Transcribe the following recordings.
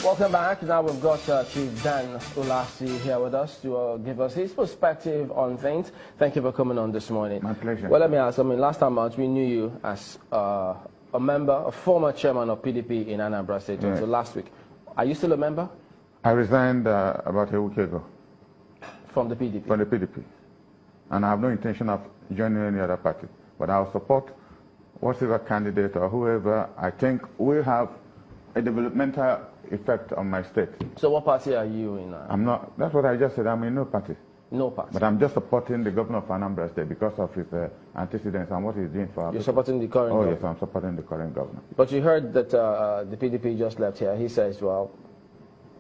Welcome back. Now we've got Chief Dan Ulasi here with us to give us his perspective on things. Thank you for coming on this morning. My pleasure. Well, let me ask, last time out, we knew you as a member, a former chairman of PDP in Anambra State until last week. Are you still a member? I resigned about a week ago. From the PDP? From the PDP. And I have no intention of joining any other party. But I'll support whatever candidate or whoever I think will have a developmental effect on my state. So what party are you in? I'm not, that's what I just said, I'm in no party. No party? But I'm just supporting the governor of Anambra State because of his antecedents and what he's doing for our You're people. supporting the current governor? Oh yes, I'm supporting the current governor. But you heard that the PDP just left here. He says, well,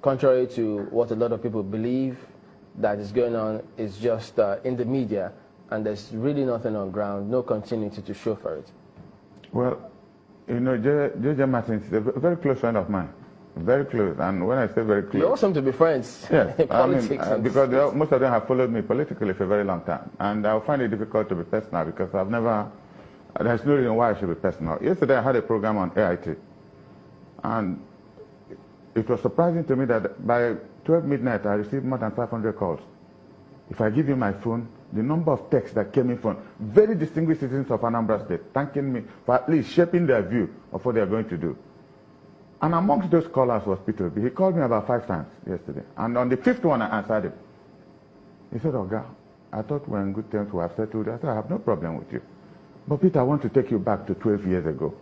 contrary to what a lot of people believe that is going on, is just in the media, and there's really nothing on ground, no continuity to show for it. Well, you know, J.J. Martin is a very close friend of mine. Very close, and when I say very close... You all seem to be friends. Yes, in politics. Because most of them have followed me politically for a very long time. And I find it difficult to be personal because I've never... There's no reason why I should be personal. Yesterday I had a program on AIT. And it was surprising to me that by 12 midnight I received more than 500 calls. If I give you my phone, the number of texts that came in from very distinguished citizens of Anambra State thanking me for at least shaping their view of what they are going to do. And amongst those callers was Peter B. He called me about 5 times yesterday. And on the 5th one, I answered him. He said, Oga, I thought we were in good terms, we have settled. I said, I have no problem with you. But Peter, I want to take you back to 12 years ago.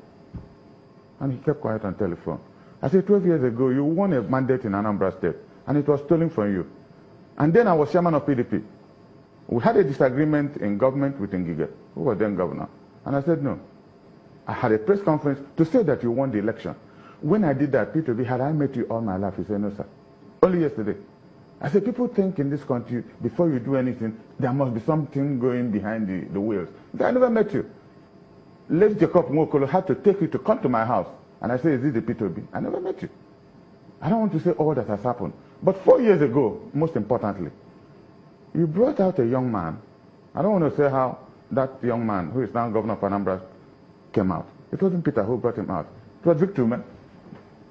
And he kept quiet on telephone. I said, 12 years ago, you won a mandate in Anambra State, and it was stolen from you. And then I was chairman of PDP. We had a disagreement in government with Ngige, who was then governor. And I said, no. I had a press conference to say that you won the election. When I did that, Peter B, had I met you all my life? He said, no, sir. Only yesterday. I said, people think in this country, before you do anything, there must be something going behind the wheels. I never met you. Late Jacob Mwokolo had to take you to come to my house. And I said, is this the Peter B? I never met you. I don't want to say all that has happened. But 4 years ago, most importantly, you brought out a young man. I don't want to say how that young man, who is now governor of Anambra, came out. It wasn't Peter who brought him out. It was Victor Man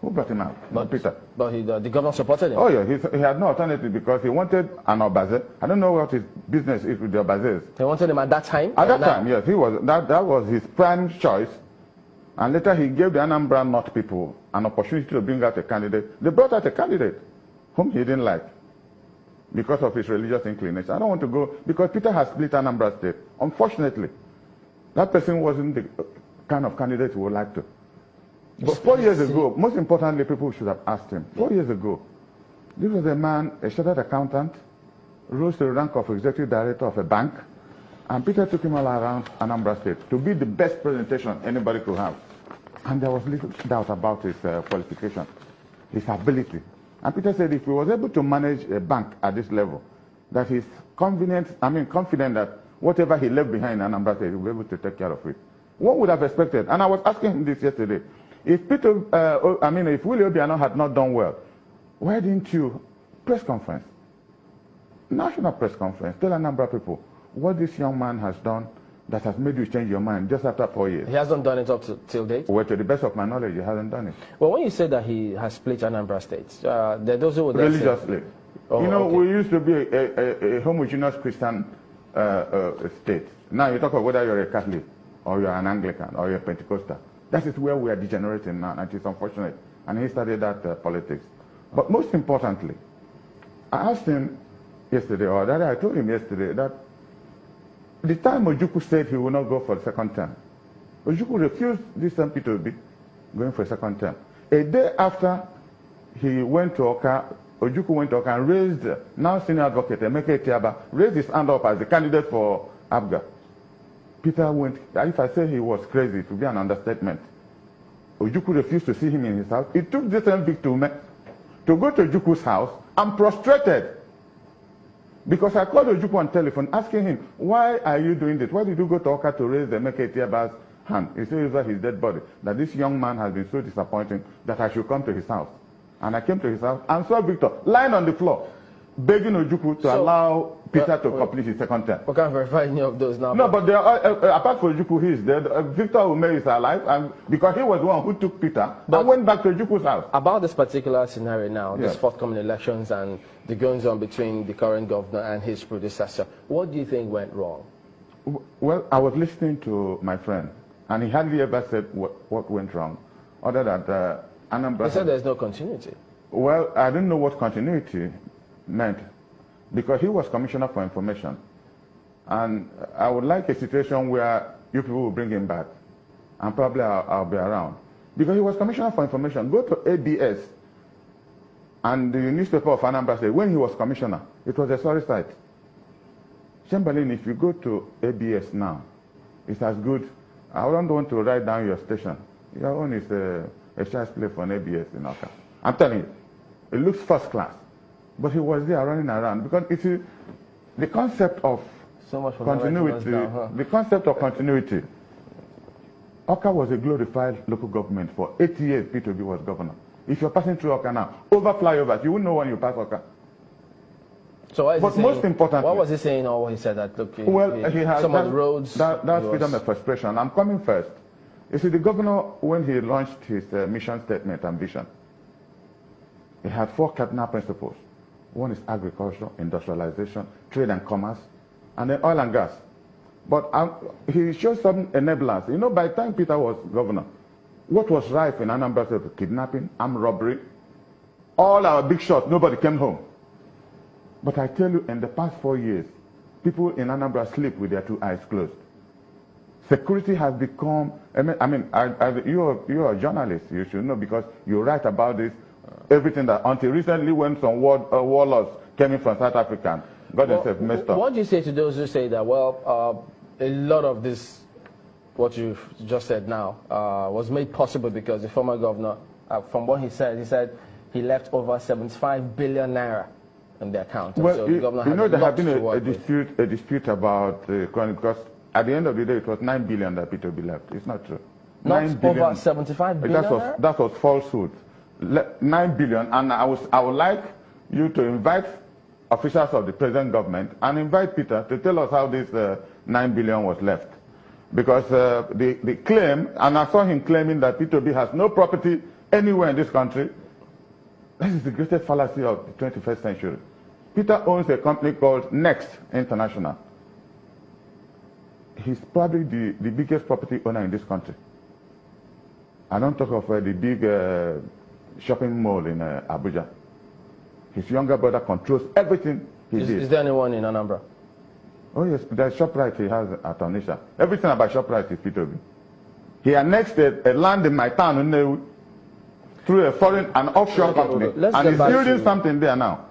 who brought him out, not Peter. But the governor supported him? Oh yeah, he had no alternative because he wanted an Obaze. I don't know what his business is with the Obazes. He wanted him at that time? At that time, yes. That was his prime choice. And later he gave the Anambra North people an opportunity to bring out a candidate. They brought out a candidate whom he didn't like because of his religious inclination. I don't want to go, because Peter has split Anambra State. Unfortunately, that person wasn't the kind of candidate we would like to. But 4 years ago, most importantly, people should have asked him. 4 years ago, this was a man, a chartered accountant, rose to the rank of executive director of a bank, and Peter took him all around Anambra State to be the best presentation anybody could have. And there was little doubt about his qualification, his ability. And Peter said if he was able to manage a bank at this level, that he's confident that whatever he left behind in Anambra State, he'll be able to take care of it. One would have expected, and I was asking him this yesterday, if if Willie Obiano had not done well, why didn't you press conference, national press conference, tell Anambra people what this young man has done that has made you change your mind just after 4 years? He hasn't done it up till date? Well, to the best of my knowledge, he hasn't done it. Well, when you say that he has split Anambra State, there are those who would religiously. Oh, you know, okay. We used to be a homogeneous Christian state. Now you talk about whether you're a Catholic or you're an Anglican or you're a Pentecostal. That is where we are degenerating now, and it's unfortunate. And he studied that politics. But most importantly, I asked him yesterday, or rather I told him yesterday, that the time Ojukwu said he will not go for the second term, Ojukwu refused this time to be going for a second term. A day after he went to Oka, Ojukwu went to Oka and raised, now senior advocate Emeka Etiaba, raised his hand up as the candidate for ABGA. Peter went, if I say he was crazy, it would be an understatement. Ojukwu refused to see him in his house. It took this time Victor to go to Ojukwu's house and prostrated. Because I called Ojukwu on telephone asking him, why are you doing this? Why did you go to Oka to raise the Emeka Etiaba's hand? He said over his dead body, that this young man has been so disappointing that I should come to his house. And I came to his house and saw Victor lying on the floor. begging Ojukwu to allow Peter to complete his second term. We can't verify any of those now. No, but apart from Ojukwu, he is dead. Victor Ume is alive, and because he was the one who took Peter and went back to Ojukwu's house. About this particular scenario now, these forthcoming elections and the goings on between the current governor and his predecessor, what do you think went wrong? Well, I was listening to my friend, and he hardly ever said what went wrong, other than Anambra. He said there's no continuity. Well, I didn't know what continuity meant, because he was Commissioner for Information. And I would like a situation where you people will bring him back, and probably I'll be around. Because he was Commissioner for Information. Go to ABS, and the newspaper of Anambra said, when he was Commissioner, it was a sorry sight. Chamberlain, if you go to ABS now, it's as good. I don't want to write down your station. Your own is a child's play for an ABS in Oka. I'm telling you, it looks first class. But he was there running around, because it's the concept of continuity. The concept of continuity. Oka was a glorified local government for 8 years. P2B was governor. If you're passing through Oka now, over flyovers, you wouldn't know when you pass Oka. So but most importantly, what was he saying, or he said that? Look, he has some of the roads. That's freedom of expression. I'm coming first. You see, the governor, when he launched his mission statement and vision, he had 4 cardinal principles. One is agriculture, industrialization, trade and commerce, and then oil and gas. But he showed some enablers. You know, by the time Peter was governor, what was rife in Anambra State was kidnapping, armed robbery. All our big shots, nobody came home. But I tell you, in the past 4 years, people in Anambra sleep with their 2 eyes closed. Security has become, you're a journalist, you should know, because you write about this, everything that, until recently when some warlords came in from South Africa, got themselves messed up. What do you say to those who say that, well, a lot of this, what you've just said now, was made possible because the former governor, from what he said he left over 75 billion naira in the account. Well, so the governor you know, there has been a dispute about the because at the end of the day, it was 9 billion that P2B left. It's not true. Not over 75 billion? That was falsehood. 9 billion, and I would like you to invite officials of the present government and invite Peter to tell us how this 9 billion was left. Because the claim, and I saw him claiming that P2B has no property anywhere in this country. This is the greatest fallacy of the 21st century. Peter owns a company called Next International. He's probably the biggest property owner in this country. I don't talk of the big shopping mall in Abuja. His younger brother controls everything he did. Is there anyone in Anambra? Oh yes, there's ShopRite he has at Onisha. Everything about ShopRite is P2B. He annexed a land in my town through an offshore company, and he's building something there now.